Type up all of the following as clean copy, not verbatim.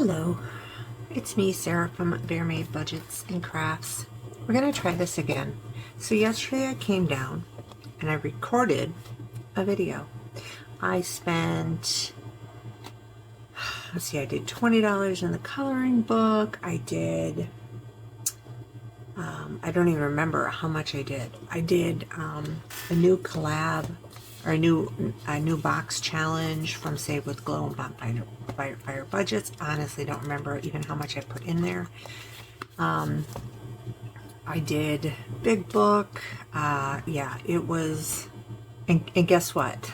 Hello, it's me, Sarah from Bear Made Budgets and Crafts. We're going to try this again. So yesterday I came down and I recorded a video. I spent, let's see, I did $20 in the coloring book. I did, I don't even remember how much I did. I did a new collab, or a new box challenge from Save with Glow and Bonfire Budgets. Honestly, don't remember even how much I put in there. I did big book. Yeah, it was, and guess what?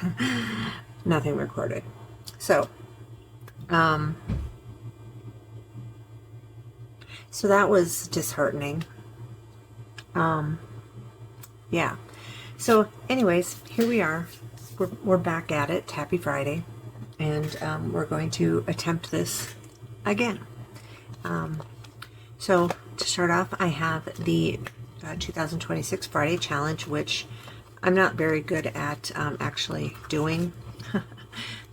Nothing recorded. So, so that was disheartening. Yeah. So anyways, here we are. We're back at it. Happy Friday. And we're going to attempt this again. So to start off, I have the 2026 Friday Challenge, which I'm not very good at actually doing.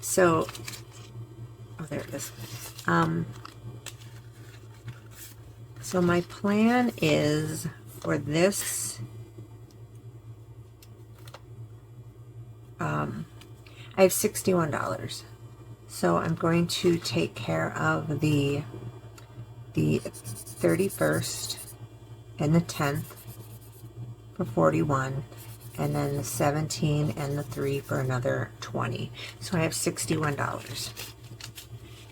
So, oh, there it is. So my plan is for this, I have $61. So I'm going to take care of the 31st and the 10th for 41, and then the 17 and the 3 for another 20. So I have $61.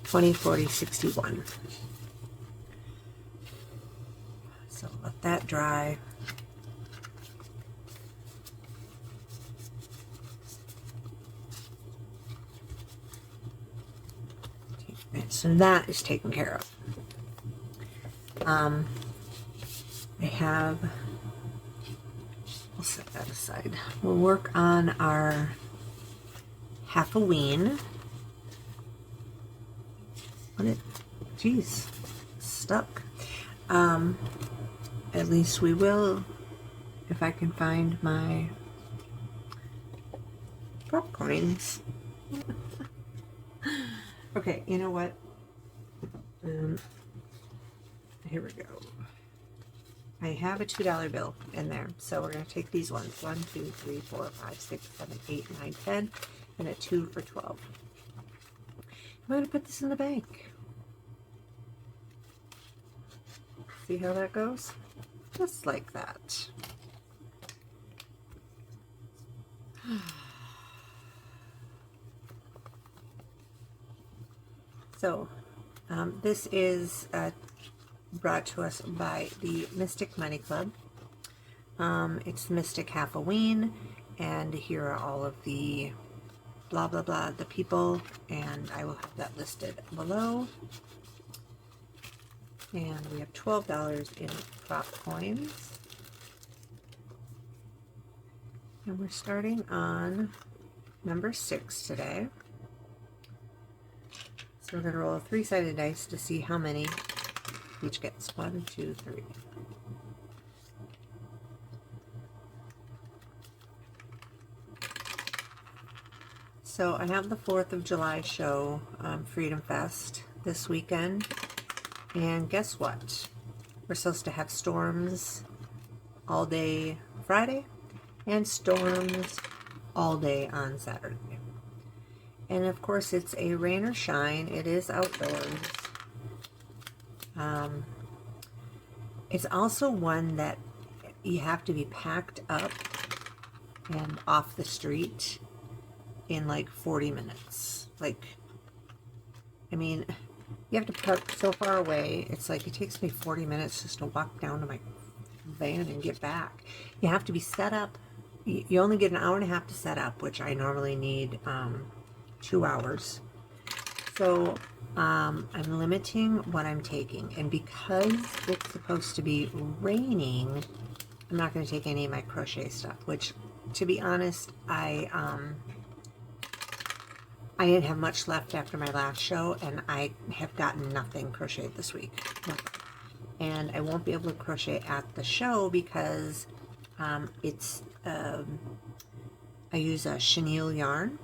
20, 40, 61. So let that dry. So that is taken care of. I have, we'll set that aside. We'll work on our Halfoween. Geez, stuck. At least we will, if I can find my prop coins. Okay, you know what? Here we go. I have a $2 bill in there, so we're going to take these ones. 1, 2, 3, 4, 5, 6, 7, 8, 9, 10, and a 2 for 12. I'm going to put this in the bank. See how that goes? Just like that. So, this is brought to us by the Mystic Money Club. It's Mystic Halfoween, and here are all of the blah blah blah, the people, and I will have that listed below. And we have $12 in prop coins. And we're starting on number 6 today. So we're going to roll a 3-sided dice to see how many each gets. 1, 2, 3. So I have the 4th of July show, Freedom Fest, this weekend. And guess what? We're supposed to have storms all day Friday and storms all day on Saturday. And of course, it's a rain or shine. It is outdoors. It's also one that you have to be packed up and off the street in like 40 minutes. Like, I mean, you have to park so far away. It's like it takes me 40 minutes just to walk down to my van and get back. You have to be set up. You only get an hour and a half to set up, which I normally need 2 hours. So I'm limiting what I'm taking, and because it's supposed to be raining, I'm not going to take any of my crochet stuff, which, to be honest, I didn't have much left after my last show, and I have gotten nothing crocheted this week. Nothing. And I won't be able to crochet at the show because I use a chenille yarn,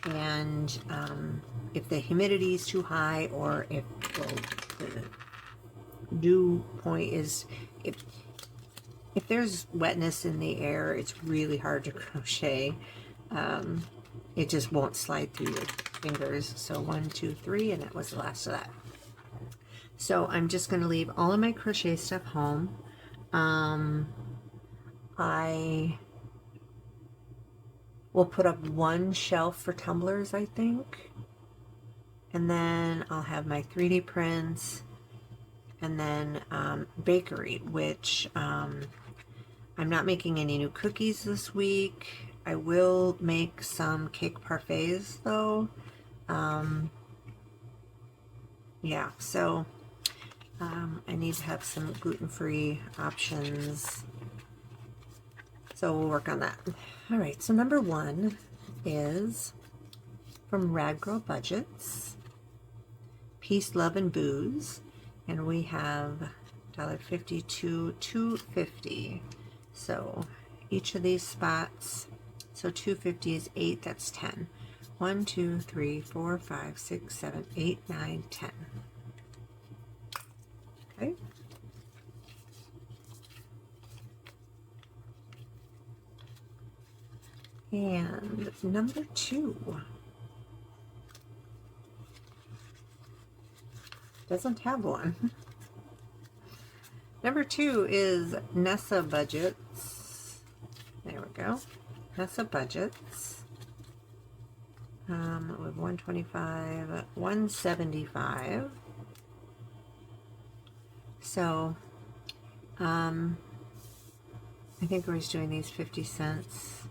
and if the humidity is too high, or if So the dew point is, if there's wetness in the air, it's really hard to crochet. It just won't slide through your fingers. So 1, 2, 3, and that was the last of that. So I'm just going to leave all of my crochet stuff home. I will put up one shelf for tumblers, I think. And then I'll have my 3D prints, and then bakery, which I'm not making any new cookies this week. I will make some cake parfaits though. Yeah, so I need to have some gluten-free options. So we'll work on that. All right, so number 1 is from Rad Girl Budgets, Peace, Love, and Booze. And we have $1.50 to $2.50. So each of these spots, so $2.50 is 8, that's 10. 1, 2, 3, 4, 5, 6, 7, 8, 9, 10. Okay. And number 2 doesn't have one. Number 2 is Nessa Budgets. There we go. Nessa Budgets. With 125, 175. So, I think we're just doing these 50 cents.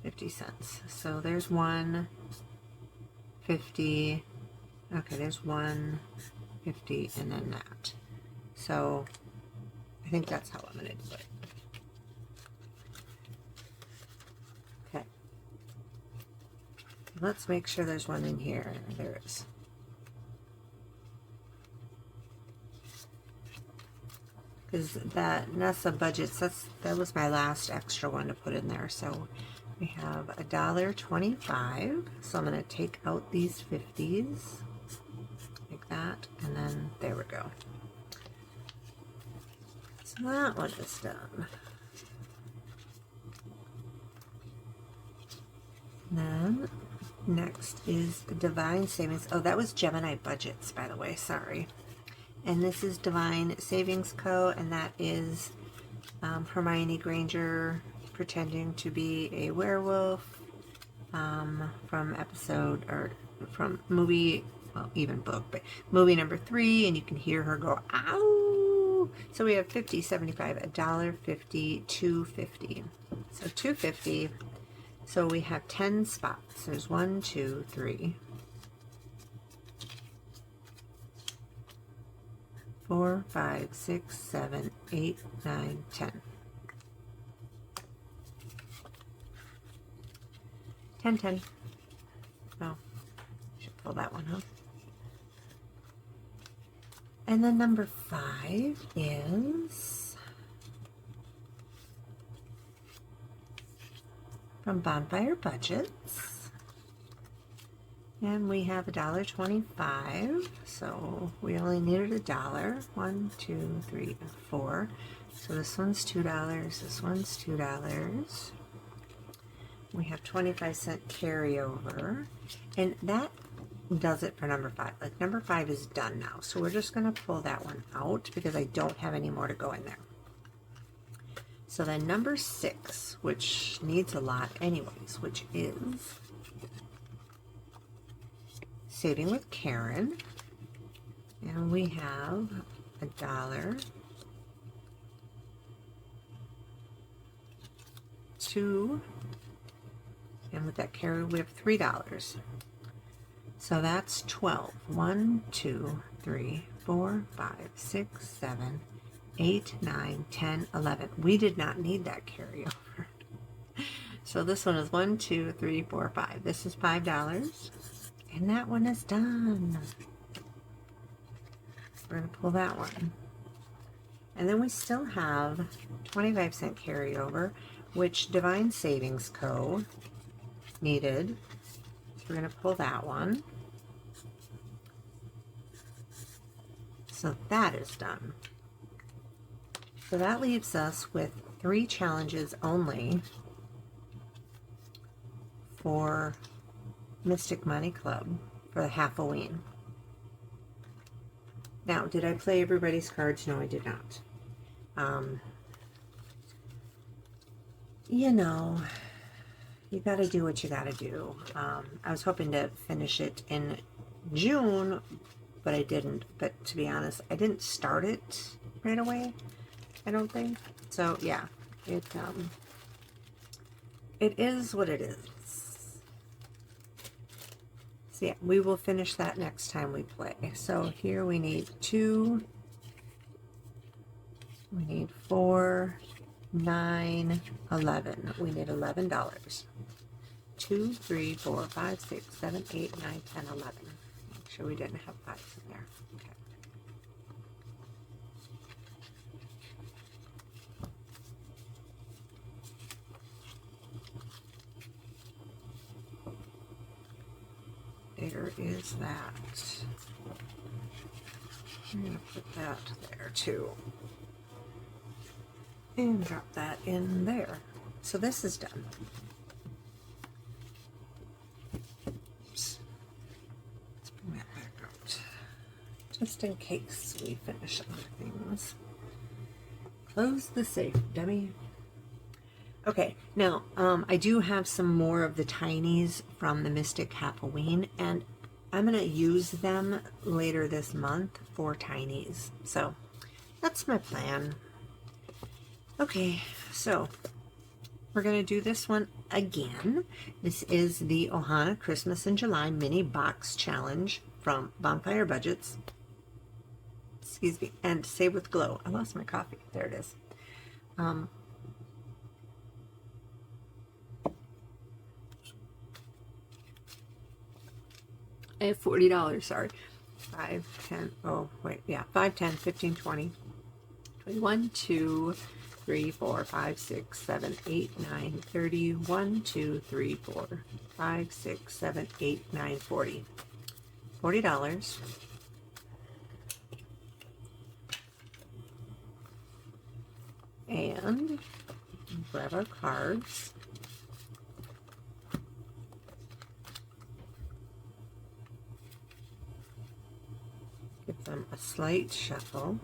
50 cents. So there's 150. Okay, there's 150 and then that. So I think that's how I'm going to do it. Okay. Let's make sure there's one in here. There is. Because that Nessa Budgets, that was my last extra one to put in there. So we have $1.25. So I'm going to take out these 50s. Like that. And then there we go. So that one is done. Then next is Divine Savings. Oh, that was Gemini Budgets, by the way. Sorry. And this is Divine Savings Co. And that is Hermione Granger pretending to be a werewolf from episode, or from movie, well, even book, but movie number 3. And you can hear her go, ow! So we have 50, 75, $1.50, $2.50. So $2.50. So we have 10 spots. There's 1, 2, 3, 4, 5, 6, 7, 8, 9, 10. 10, 10. Oh, should pull that one, huh? And then number 5 is from Bonfire Budgets. And we have $1.25. So we only needed $1. 1, 2, 3, and 4. So this one's $2. This one's $2. We have 25-cent carryover. And that does it for number 5. Like, number 5 is done now. So we're just going to pull that one out because I don't have any more to go in there. So then number 6, which needs a lot anyways, which is Saving with Karen. And we have $1, 2, and with that carry we have $3. So that's 12. 1, 2, 3, 4, 5, 6, 7, 8, 9, 10, 11. We did not need that carryover. So this one is 1, 2, 3, 4, 5. This is $5. And that one is done. We're going to pull that one. And then we still have 25-cent carryover, which Divine Savings Co. needed. So we're going to pull that one. So that is done. So that leaves us with 3 challenges only for Mystic Money Club for the Halfoween. Now, did I play everybody's cards? No, I did not. You know, you got to do what you got to do. I was hoping to finish it in June, but I didn't. But to be honest, I didn't start it right away, I don't think. So yeah, it is what it is. So yeah, we will finish that next time we play. So here we need 2, we need 4, 9, 11. We need $11. 2, 3, 4, 5, 6, 7, 8, 9, 10, 11. Make sure we didn't have 5s in there. Okay. There is that. I'm going to put that there too. And drop that in there. So this is done. Oops. Let's bring that back out. Just in case we finish other things. Close the safe, dummy. Okay, now I do have some more of the tinies from the Mystic Halfoween, and I'm going to use them later this month for tinies. So that's my plan. Okay, so we're going to do this one again. This is the Ohana Christmas in July mini box challenge from Bonfire Budgets. Excuse me, and Save with Glow. I lost my coffee. There it is. I have $40, sorry. 5, 10, oh, wait, yeah, 5, 10, 15, 20, 21, 2, 3, 4, 5, 6, 7, 8, 9, 30, 1, 2, 3, 4, 5, 6, 7, 8, 9, 40. $40. And grab our cards. Give them a slight shuffle.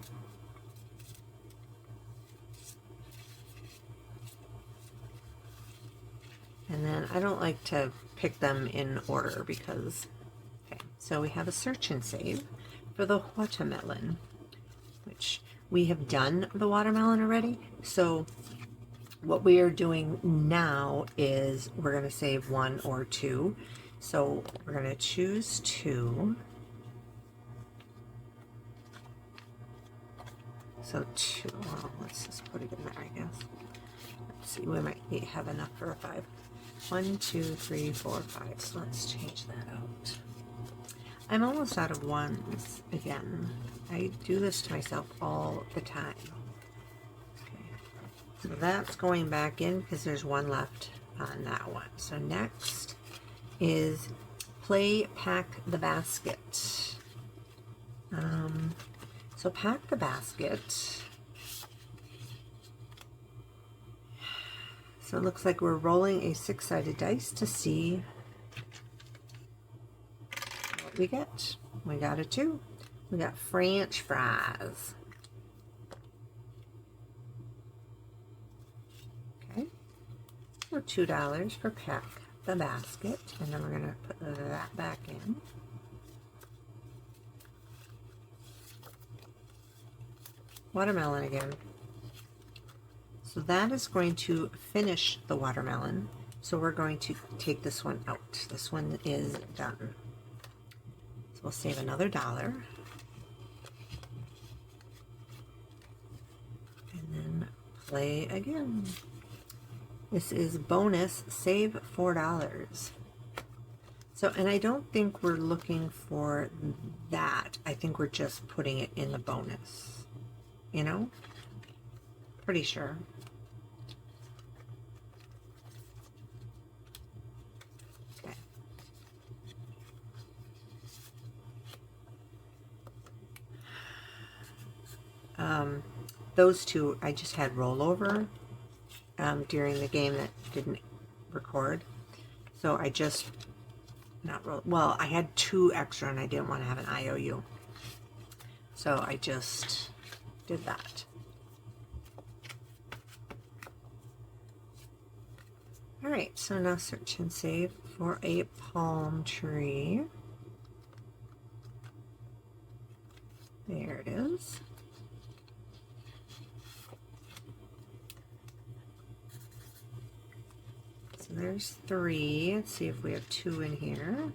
And then I don't like to pick them in order because, okay, so we have a search and save for the watermelon, which we have done the watermelon already. So what we are doing now is we're going to save 1 or 2. So we're going to choose 2. So 2, well, let's just put it in there, I guess. Let's see, we might have enough for a 5. 1, 2, 3, 4, 5. So let's change that out. I'm almost out of ones again. I do this to myself all the time. Okay. So that's going back in because there's 1 left on that one. So next is play Pack the Basket. So pack the basket. So it looks like we're rolling a 6-sided dice to see what we get. We got a 2. We got French fries. Okay. So $2 for pack the basket. And then we're going to put that back in. Watermelon again. So that is going to finish the watermelon. So we're going to take this one out. This one is done. So we'll save another $1. And then play again. This is bonus, save $4. So, and I don't think we're looking for that. I think we're just putting it in the bonus. You know? Pretty sure. Okay. those two I just had rollover during the game that didn't record. So I just, well, I had 2 extra and I didn't want to have an IOU. So I just did that. Alright, so now search and save for a palm tree. There it is. So there's 3. Let's see if we have 2 in here.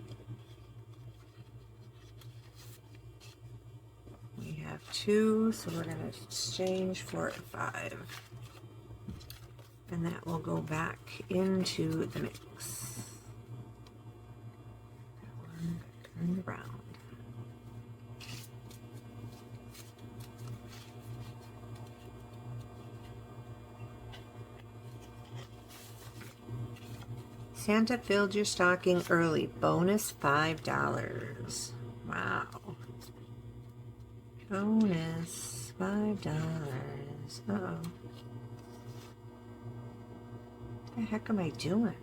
We have 2, so we're going to exchange for a 5. And that will go back into the mix. That one turned around. Santa filled your stocking early. Bonus $5. Wow. Bonus $5. Uh-oh. What the heck am I doing?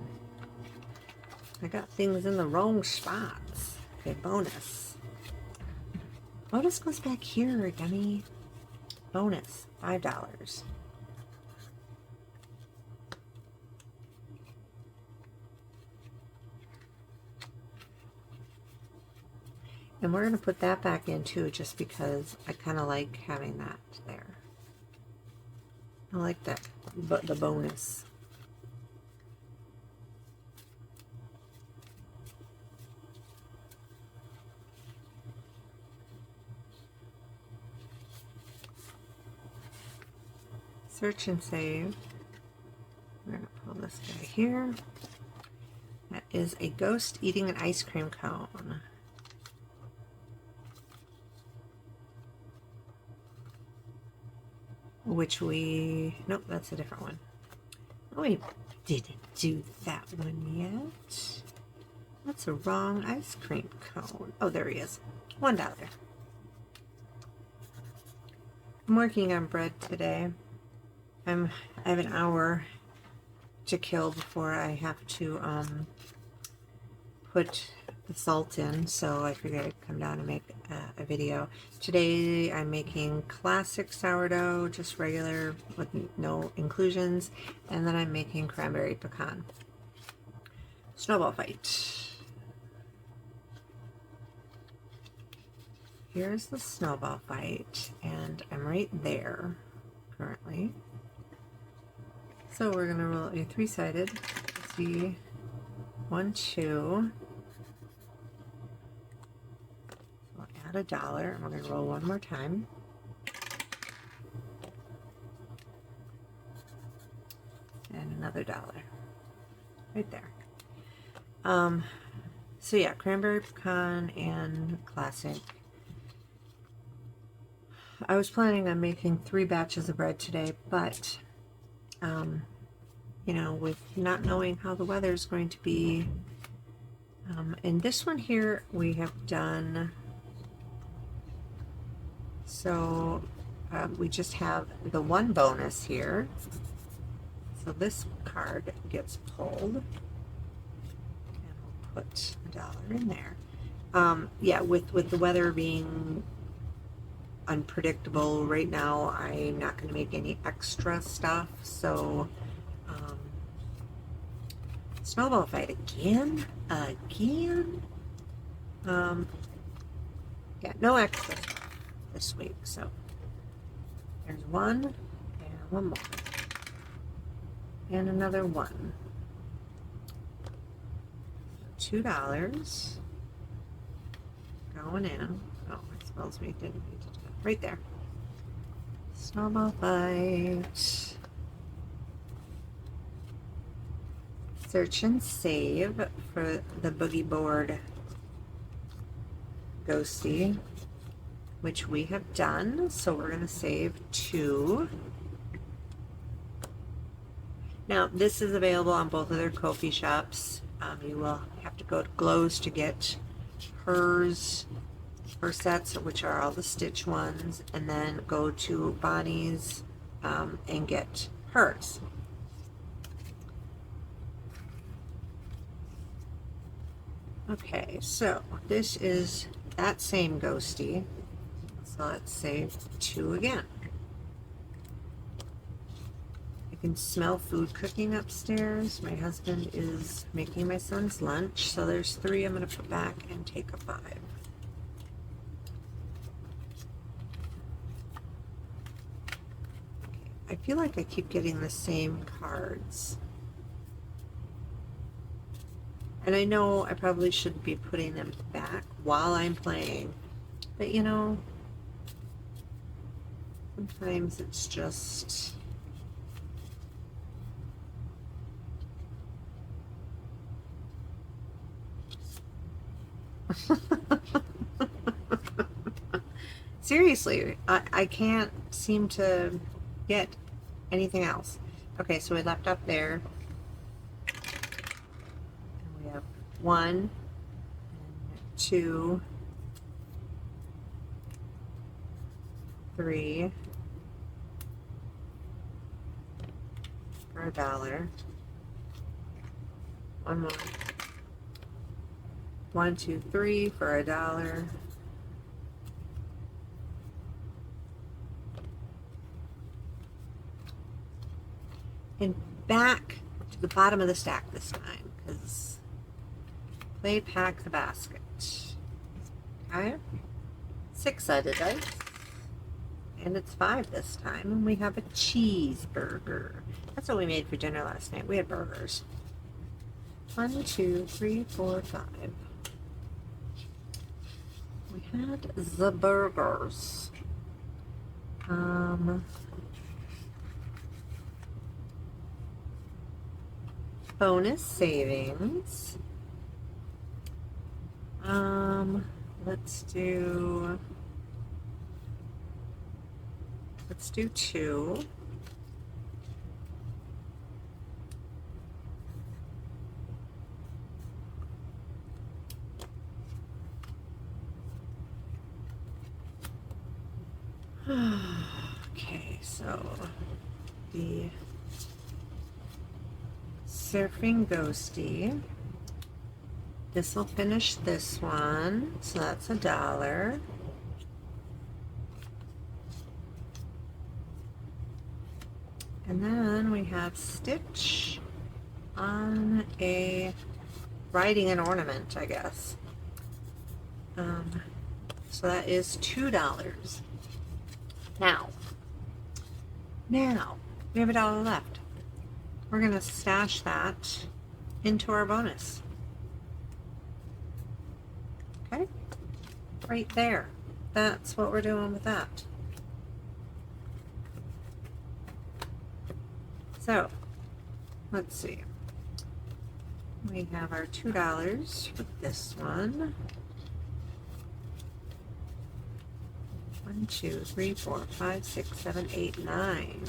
I got things in the wrong spots. Okay, bonus. Bonus goes back here, dummy. Bonus, $5. And we're going to put that back in too, just because I kind of like having that there. I like that, but the bonus. Search and save. We're going to pull this guy here. That is a ghost eating an ice cream cone. Which nope, that's a different one. Oh, we didn't do that one yet. That's a wrong ice cream cone. Oh, there he is. $1. I'm working on bread today. I have an hour to kill before I have to put the salt in, so I figured I'd come down and make a video. Today I'm making classic sourdough, just regular with no inclusions, and then I'm making cranberry pecan. Snowball fight. Here's the snowball fight, and I'm right there currently. So we're gonna roll a 3-sided. See, 1, 2. So add $1, and we're gonna roll one more time. And another $1, right there. So yeah, cranberry pecan and classic. I was planning on making 3 batches of bread today, but you know, with not knowing how the weather is going to be, and this one here we have done, so we just have the 1 bonus here, so this card gets pulled, and we'll put $1 in there. Yeah, with the weather being unpredictable right now, I'm not going to make any extra stuff, so snowball fight again, yeah, no extra stuff this week, so there's 1 and 1 more and another 1, so $2 going in. Oh, it smells me, didn't need to do that. Right there. Snowball fight. Search and save for the boogie board ghosty, which we have done. So we're going to save 2. Now this is available on both of their Ko-fi shops. You will have to go to Glows to get hers for sets, which are all the stitch ones, and then go to Bonnie's and get hers. Okay, so this is that same ghosty. So let's save 2 again. I can smell food cooking upstairs. My husband is making my son's lunch. So there's 3 I'm going to put back and take a 5. I feel like I keep getting the same cards. And I know I probably shouldn't be putting them back while I'm playing. But you know, sometimes it's just... Seriously, I can't seem to get anything else. Okay, so we left up there. And we have 1, 2, 3 for $1. One more. 1, 2, 3 for $1. And back to the bottom of the stack this time, because play pack the basket. Okay, 6-sided dice, and it's 5 this time, and we have a cheeseburger. That's what we made for dinner last night. We had burgers. 1, 2, 3, 4, 5. We had the burgers. Bonus savings. Let's do 2. Okay, so the Surfing Ghosty. This will finish this one, so that's $1. And then we have Stitch on a writing an ornament, I guess. So that is $2. Now we have $1 left. We're gonna stash that into our bonus. Okay, right there. That's what we're doing with that. So, let's see. We have our $2 for this one. 1, 2, 3, 4, 5, 6, 7, 8, 9.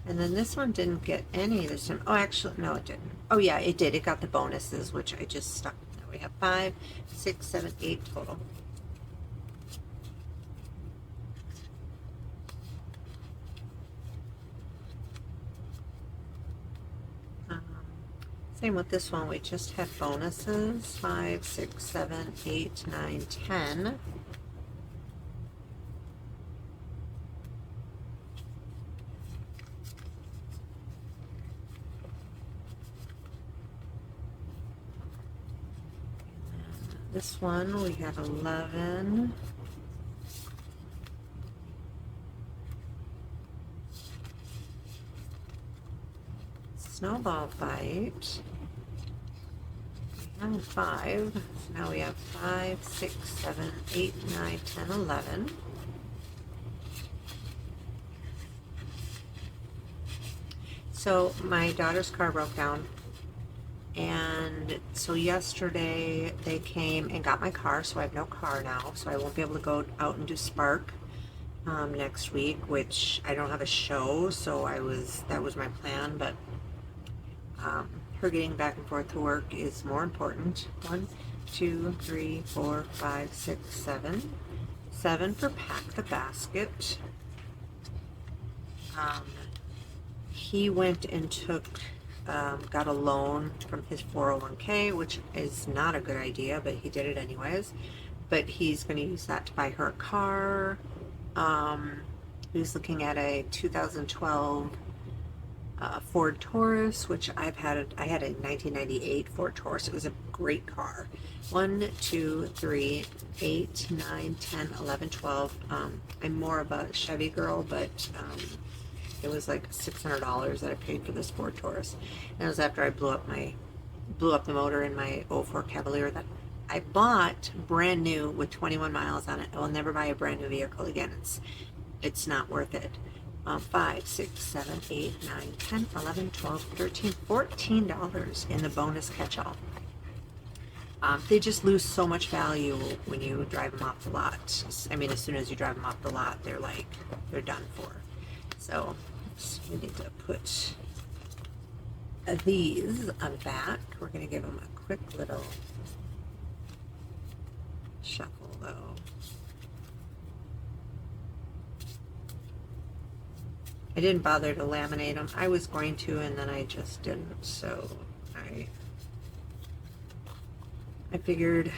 And then this one didn't get any this time. Oh, actually, no, it didn't. Oh, yeah, it did. It got the bonuses, which I just stuck. Now we have 5, 6, 7, 8 total. Same with this one. We just had bonuses. 5, 6, 7, 8, 9, 10. This one we had 11. Snowball fight. We had 5. So now we have 5, 6, 7, 8, 9, 10, 11. So my daughter's car broke down. And so yesterday they came and got my car, so I have no car now, so I won't be able to go out and do Spark. next week, which I don't have a show, so that was my plan, but her getting back and forth to work is more important. 1, 2, 3, 4, 5, 6, 7. 7 for pack the basket. He went and got a loan from his 401k, which is not a good idea, but he did it anyways. But he's going to use that to buy her a car. He's looking at a 2012 Ford Taurus, which I had a 1998 Ford Taurus. It was a great car. 1, 2, 3, 8, 9, 10, 11, 12. I'm more of a Chevy girl, but it was like $600 that I paid for this Ford Taurus. And it was after I blew up the motor in my '04 Cavalier that I bought brand new with 21 miles on it. I will never buy a brand new vehicle again. It's not worth it. 5, 6, 7, 8, 9, 10, 11, 12, 13, $14 in the bonus catch-all. They just lose so much value when you drive them off the lot. I mean, as soon as you drive them off the lot, they're done for. So we need to put these on back. We're going to give them a quick little shuffle though. I didn't bother to laminate them. I was going to, and then I just didn't. So I figured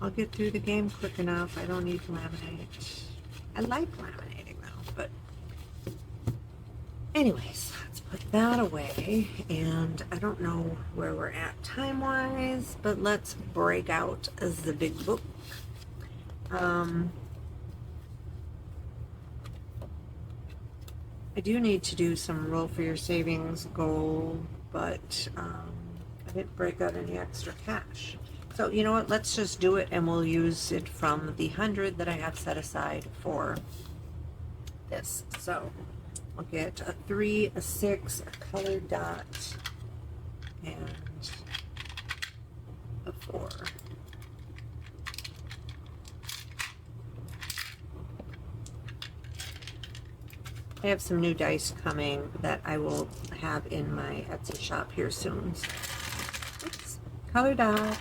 I'll get through the game quick enough. I don't need to laminate. I like laminating though, but anyways, let's put that away. And I don't know where we're at time-wise, but let's break out the big book. I do need to do some roll for your savings goal, but I didn't break out any extra cash. So you know what, let's just do it, and we'll use it from the 100 that I have set aside for this. So I'll get a 3, a 6, a colored dot, and a 4. I have some new dice coming that I will have in my Etsy shop here soon. Oops. Color dots.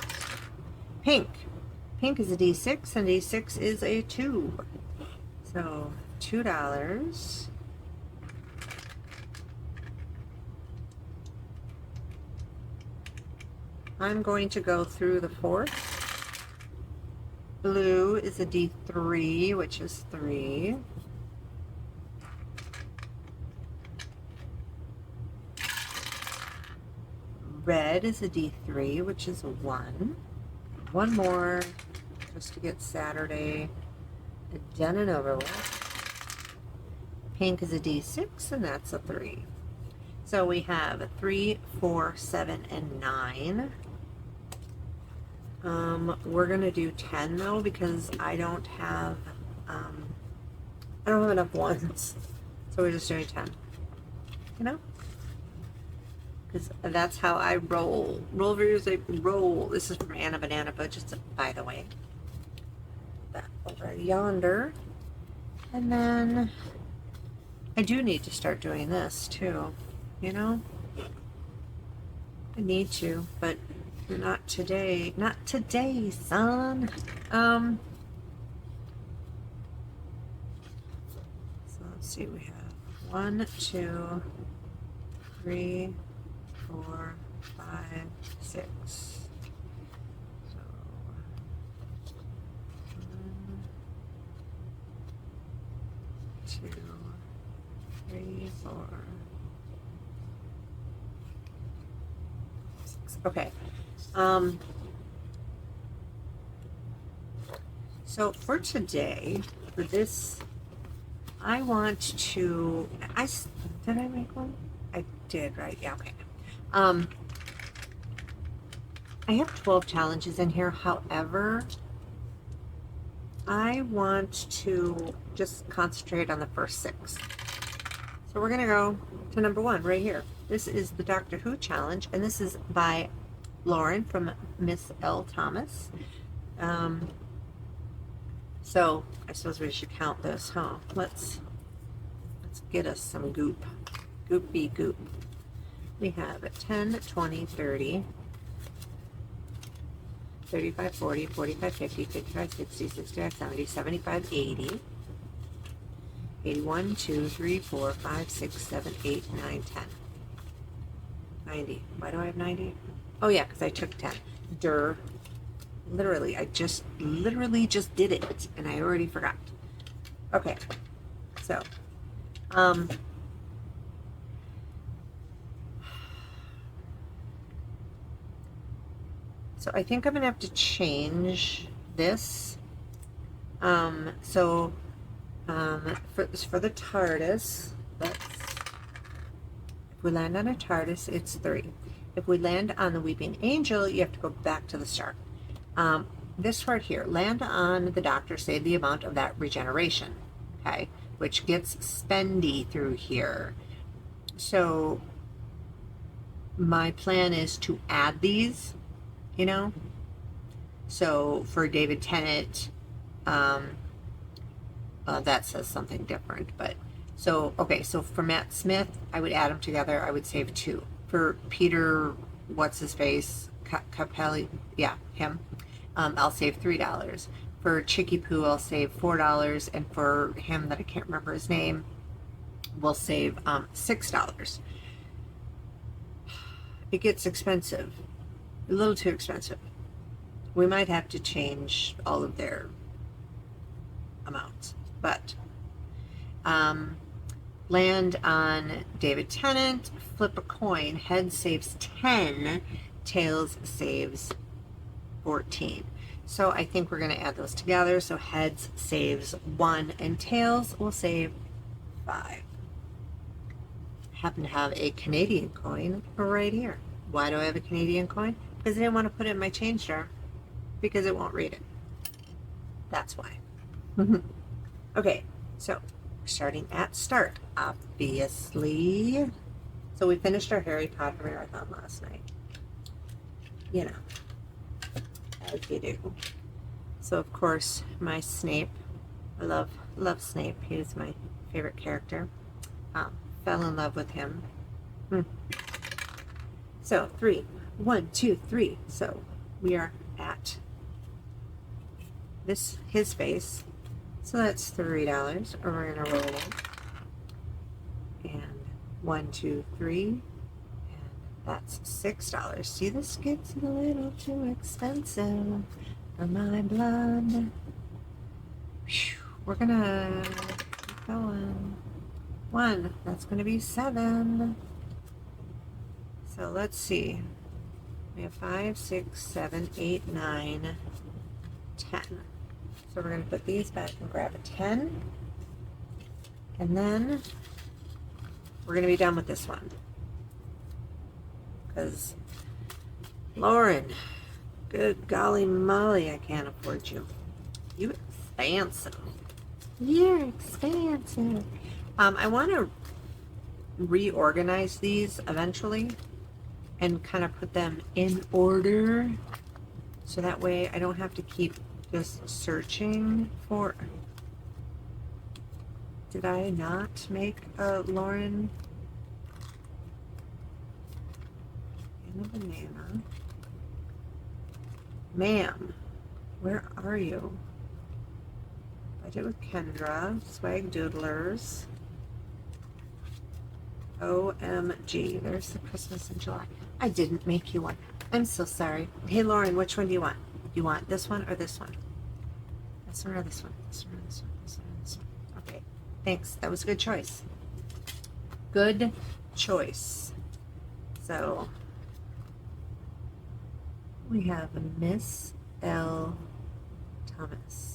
Pink. Pink is a D6, and D6 is a 2. So $2. I'm going to go through the 4th. Blue is a D3, which is 3. Red is a D3, which is a 1. One more, just to get Saturday done and over with. Pink is a D6, and that's a 3. So we have a 3, 4, 7, and 9. We're gonna do 10 though, because I don't have enough ones. So we're just doing 10. You know? Because that's how I roll. Roll videos, I roll. This is from Anna Banana Budgets, by the way. That over yonder. And then I do need to start doing this too. You know? I need to, but not today. Not today, son. So let's see, we have 1, 2, 3, 4, 5, 6. So 1, 2, 3, 4, 6. Okay. So for today, for this, I want to. Did I make one? I did, right? Yeah. Okay. I have 12 challenges in here. However, I want to just concentrate on the first 6. So we're going to go to number 1 right here. This is the Doctor Who challenge, and this is by Lauren from Miss L. Thomas. So I suppose we should count this, huh? Let's get us some goop. Goopy goop. We have 10, 20, 30, 35, 40, 45, 50, 55, 60, 65, 70, 75, 80, 81, 2, 3, 4, 5, 6, 7, 8, 9, 10. 90. Why do I have 90? Oh yeah, because I took 10. Durr. Literally, I literally just did it, and I already forgot. Okay, so, so I think I'm gonna have to change this. For the TARDIS, if we land on a TARDIS, it's 3. If we land on the Weeping Angel, you have to go back to the start. This right here, land on the Doctor, save the amount of that regeneration, okay, which gets spendy through here. So my plan is to add these, you know. So for David Tennant, that says something different, but so okay. So for Matt Smith, I would add them together. I would save 2. For Peter, what's his face, Capelli, yeah, him. I'll save $3. For Chicky Poo, I'll save $4, and for him that I can't remember his name, we'll save $6. It gets expensive, a little too expensive. We might have to change all of their amounts, but land on David Tennant, flip a coin, head saves 10, tails saves 14. So I think we're going to add those together. So heads saves 1 and tails will save 5. I happen to have a Canadian coin right here. Why do I have a Canadian coin? Because I didn't want to put it in my change jar because it won't read it. That's why. Okay, so starting at start, obviously. So we finished our Harry Potter marathon last night. You know, as you do. So of course, my Snape. I love Snape. He's my favorite character. Fell in love with him. So 3, 1, 2, 3. So we are at his face. So that's $3. Or we're gonna roll it. And 1, 2, 3. And that's $6. See, this gets a little too expensive for my blood. Whew, we're gonna keep going. 1, that's gonna be 7. So let's see. We have 5, 6, 7, 8, 9, 10. So we're going to put these back and grab a 10. And then we're going to be done with this one. Because, Lauren, good golly molly, I can't afford you. You expensive. You're expensive. I want to reorganize these eventually and kind of put them in order. So that way I don't have to keep just searching for. Did I not make a Lauren and a banana? Ma'am, where are you? Budget with Kendra, Swag Doodlers. OMG, there's the Christmas in July. I didn't make you one. I'm so sorry. Hey Lauren, which one do you want? You want this one or this one? This one or this one? This one or this one? This one or this one? Okay, thanks. That was a good choice. Good choice. So we have Miss L. Thomas.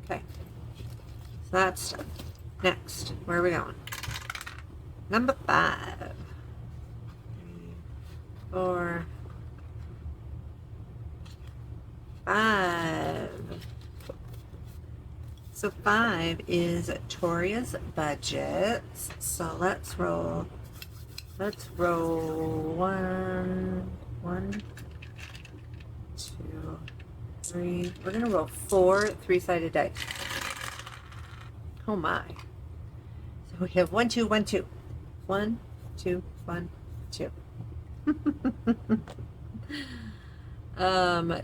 Okay, so that's done. Next, where are we going? Number 5. 3, 4, 5. So 5 is Toria's budget. So let's roll. Let's roll 1, 1, 2, 3. We're gonna roll 4 3-sided dice. Oh my! So we have 1, 2, 1, 2, 1, 2, 1, 2.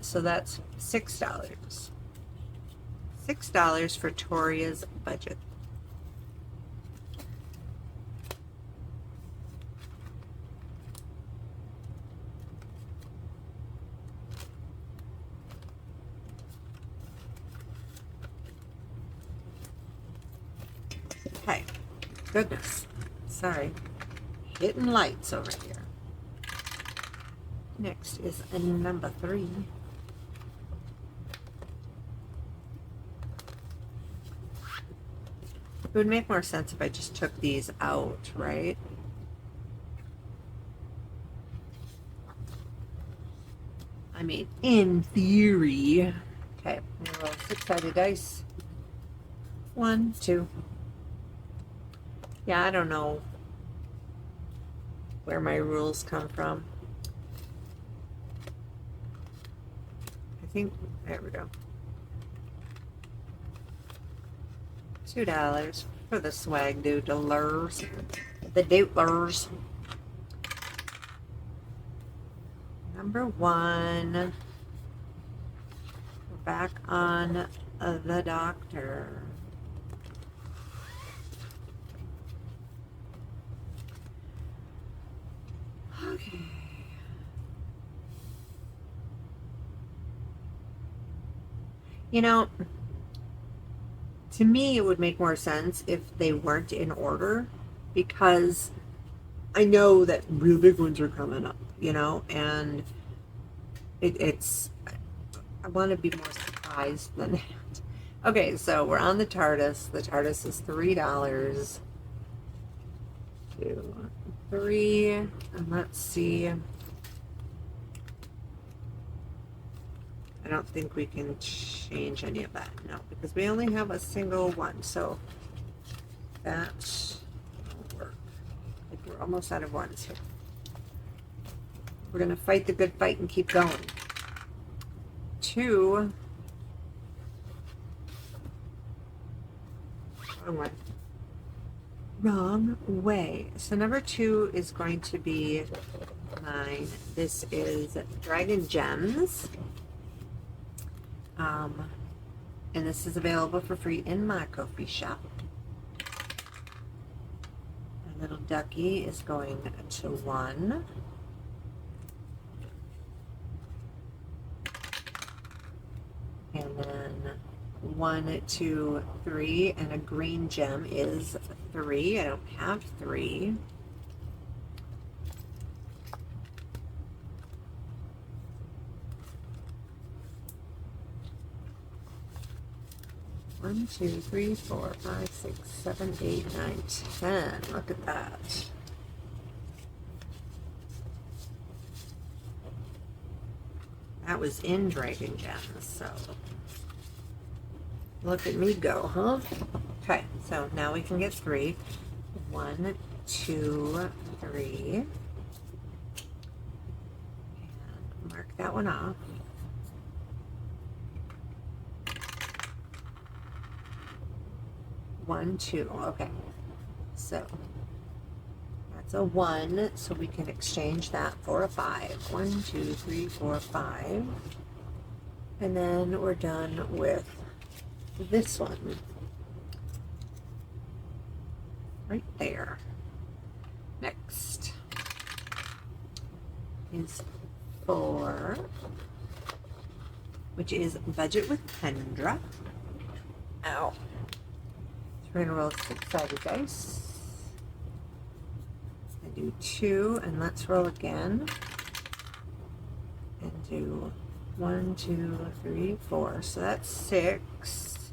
So that's $6. $6 for Toria's budget. Okay, goodness, sorry, hitting lights over here. Next is a number 3. It would make more sense if I just took these out, right? I mean, in theory. Okay, I'm gonna roll 6-sided dice. 1, 2. Yeah, I don't know where my rules come from. I think, there we go. $2 for the swag doodlers. The doodlers. Number 1. We're back on the Doctor. Okay. You know, to me, it would make more sense if they weren't in order, because I know that real big ones are coming up, you know, and it's, I want to be more surprised than that. Okay, so we're on the TARDIS. The TARDIS is $3. 2, 3, and let's see. I don't think we can change any of that, no, because we only have a single one, so that won't work. Like, we're almost out of ones here. We're gonna fight the good fight and keep going. 2. Wrong way. Wrong way. So number 2 is going to be mine. This is Dragon Gems. And this is available for free in my Ko-fi shop. Our little ducky is going to 1. And then 1, 2, 3, and a green gem is 3. I don't have 3. One, 2, 3, 4, 5, 6, 7, 8, 9, 10. Look at that. That was in Dragon Gems, so look at me go, huh? Okay, so now we can get 3. 1, 2, 3. And mark that one off. One, 2. Okay, so that's a 1, so we can exchange that for a 5. 1, 2, 3, 4, 5. And then we're done with this one. Right there. Next is 4, which is Budget with Kendra. Ow. We're going to roll 6-sided dice. I do 2, and let's roll again. And do 1, 2, 3, 4. So that's 6.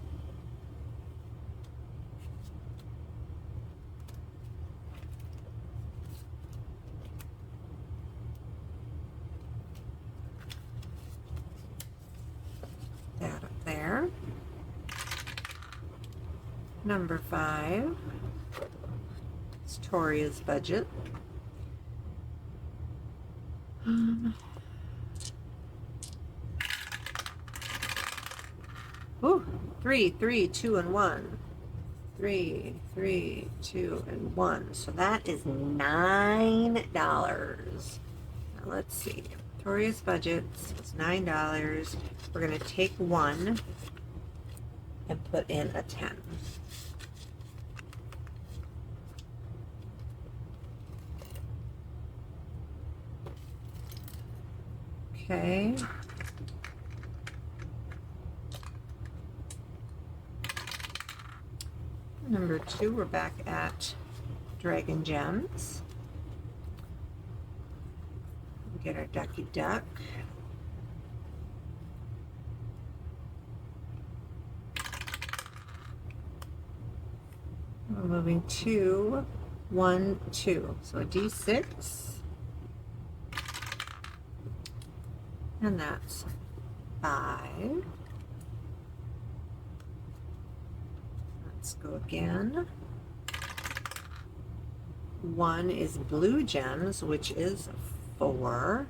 That up there. Number 5. It's Toria's budget. Ooh, 3, 3, 2, and 1. 3, 3, 2, and 1. So that is $9. Now let's see. Toria's budget is $9. We're going to take 1 and put in a 10. Okay. Number 2, we're back at Dragon Gems. We get our Ducky Duck. We're moving 2, 1, 2. So a D6. And that's 5. Let's go again. 1 is blue gems, which is 4.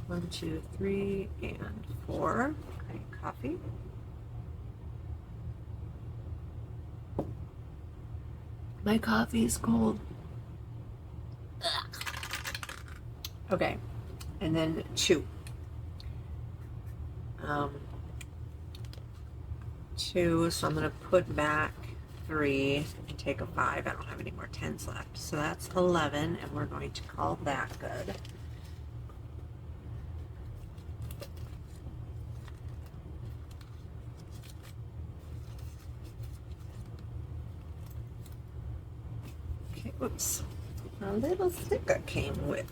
1, 2, 3, and 4. Okay, coffee. My coffee is cold. Ugh. Okay, and then 2. 2, so I'm going to put back 3 and take a 5. I don't have any more 10s left. So that's 11, and we're going to call that good. Okay, whoops. A little sticker came with.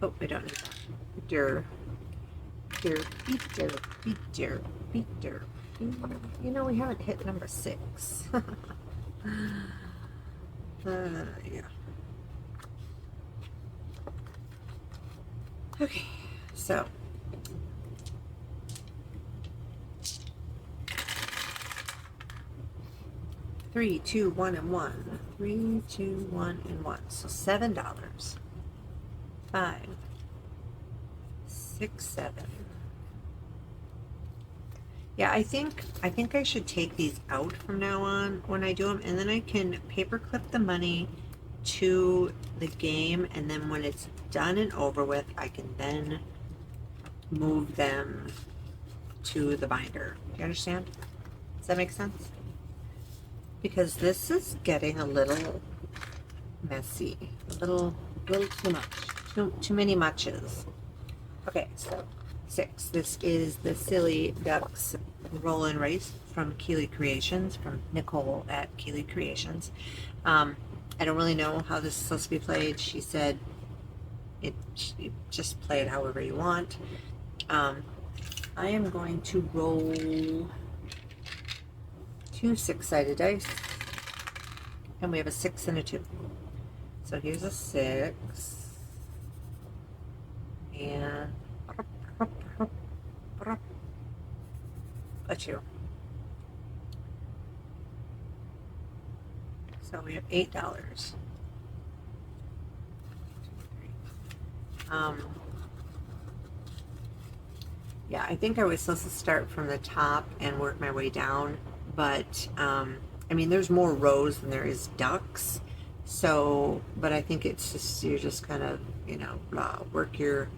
Oh, we don't need that. Peter. You know, we haven't hit number 6. Yeah. Okay, so. Three, 2, 1, and 1. 3, 2, 1, and 1. So $7. 5, 6, 7. Yeah, I think I should take these out from now on when I do them, and then I can paperclip the money to the game, and then when it's done and over with, I can then move them to the binder. Do you understand? Does that make sense? Because this is getting a little messy, a little too much, too many muches. Okay, so 6. This is the Silly Ducks Roll and Race from Keeley Creations, from Nicole at Keeley Creations. I don't really know how this is supposed to be played. She said you just play it however you want. I am going to roll 2 6-sided dice, and we have a 6 and a 2. So here's a 6, and a 2. So we have $8. Yeah, I think I was supposed to start from the top and work my way down, but I mean, there's more rows than there is ducks. So, but I think it's just, you're just kind of, you know, work your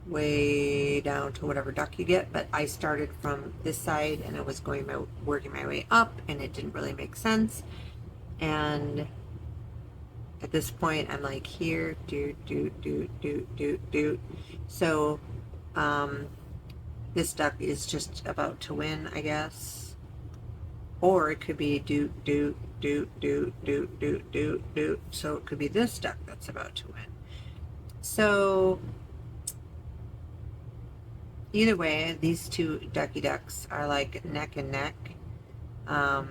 way down to whatever duck you get. But I started from this side and I was working my way up, and it didn't really make sense. And at this point, I'm like, here, do. So, this duck is just about to win, I guess. Or it could be do. So it could be this duck that's about to win. So either way, these two ducky ducks are like neck and neck. Or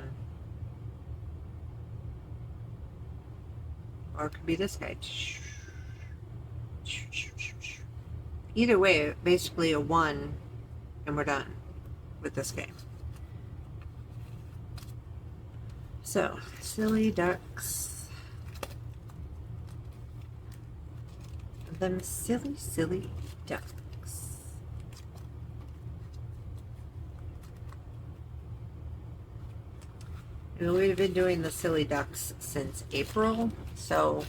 it could be this guy. either way, basically a 1 and we're done with this game. So, silly ducks. Them silly, silly ducks. And we've been doing the silly ducks since April, so,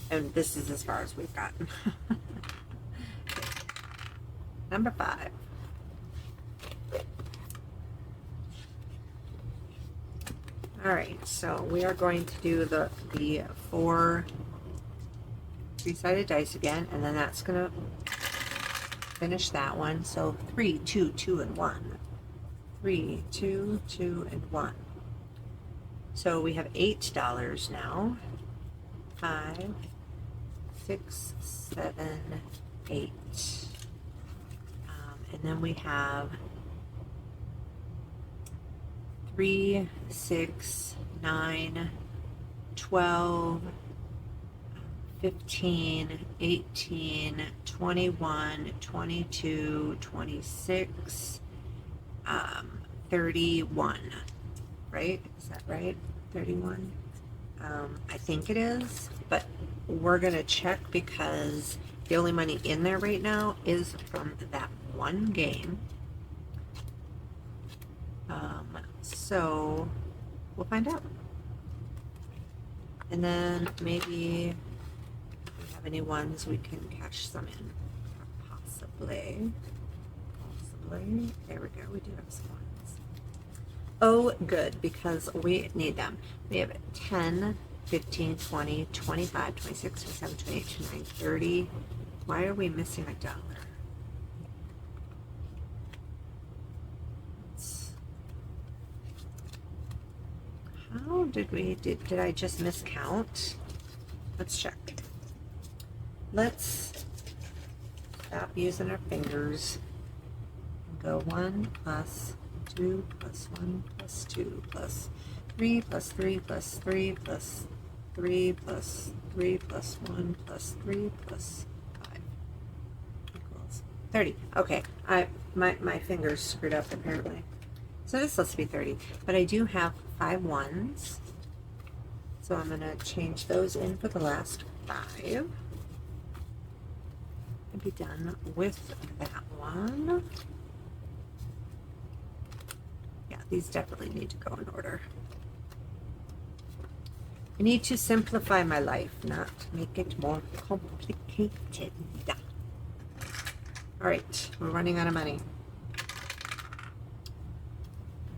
and this is as far as we've gotten. Number 5. All right, so we are going to do the 4 3-sided dice again, and then that's gonna finish that one. So 3, 2, 2, and 1. 3, 2, 2, and 1. So we have $8 now. 5, 6, 7, 8. And then we have 3, 6, 9, 12, 15, 18, 21, 22, 26, 31, right? Is that right? 31? I think it is, but we're gonna check because the only money in there right now is from that one game. So we'll find out. And then maybe if we have any ones we can cash some in. Possibly. There we go. We do have some ones. Oh, good, because we need them. We have 10, 15, 20, 25, 26, 27, 28, 29, 30. Why are we missing $1? How did we, did I just miscount? Let's check. Let's stop using our fingers and go 1 plus 2 plus 1 plus 2 plus 3 plus 3 plus 3 plus 3 plus 3 plus 1 plus 3 plus 5 equals 30. Okay, my fingers screwed up apparently. So this supposed to be 30, but I do have 5 ones. So I'm gonna change those in for the last 5. And be done with that one. Yeah, these definitely need to go in order. I need to simplify my life, not make it more complicated. All right, we're running out of money.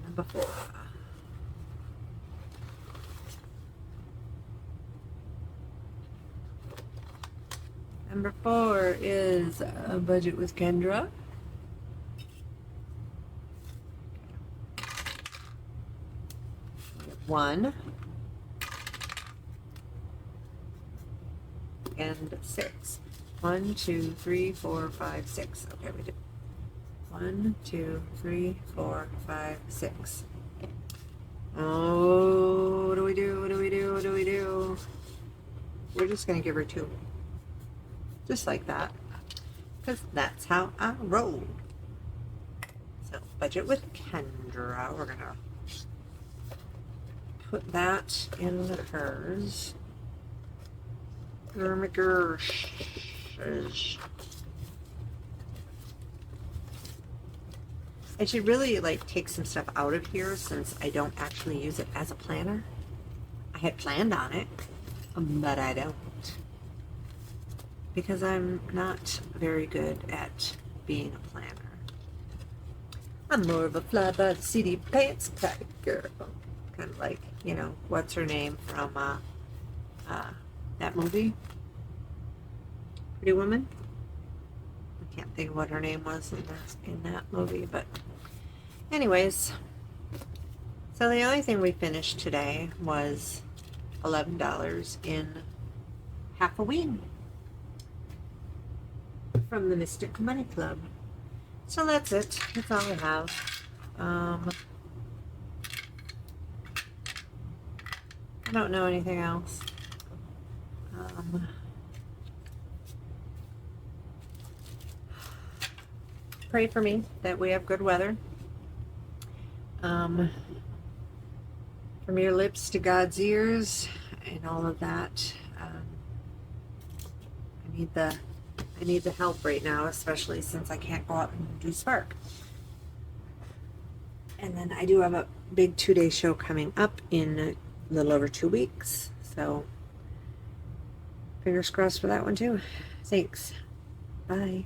Number 4. Number 4 is a budget with Kendra. We have 1 and 6. 1, 2, 3, 4, 5, 6. Okay, we did 1, 2, 3, 4, 5, 6. Oh, what do we do? What do we do? What do we do? We're just gonna give her 2. Just like that, because that's how I roll. So budget with Kendra, we're gonna put that in hers. I should really like take some stuff out of here since I don't actually use it as a planner. I had planned on it, but I don't. Because I'm not very good at being a planner. I'm more of a fly by the city pants type girl. Kind of like, you know, what's her name from that movie? Pretty Woman? I can't think of what her name was in that movie, but anyways. So the only thing we finished today was $11 in Halfoween from the Mystic Money Club. So that's it. That's all I have. I don't know anything else. pray for me that we have good weather. From your lips to God's ears and all of that. I need the help right now, especially since I can't go out and do Spark. And then I do have a big 2-day show coming up in a little over 2 weeks. So fingers crossed for that one too. Thanks. Bye.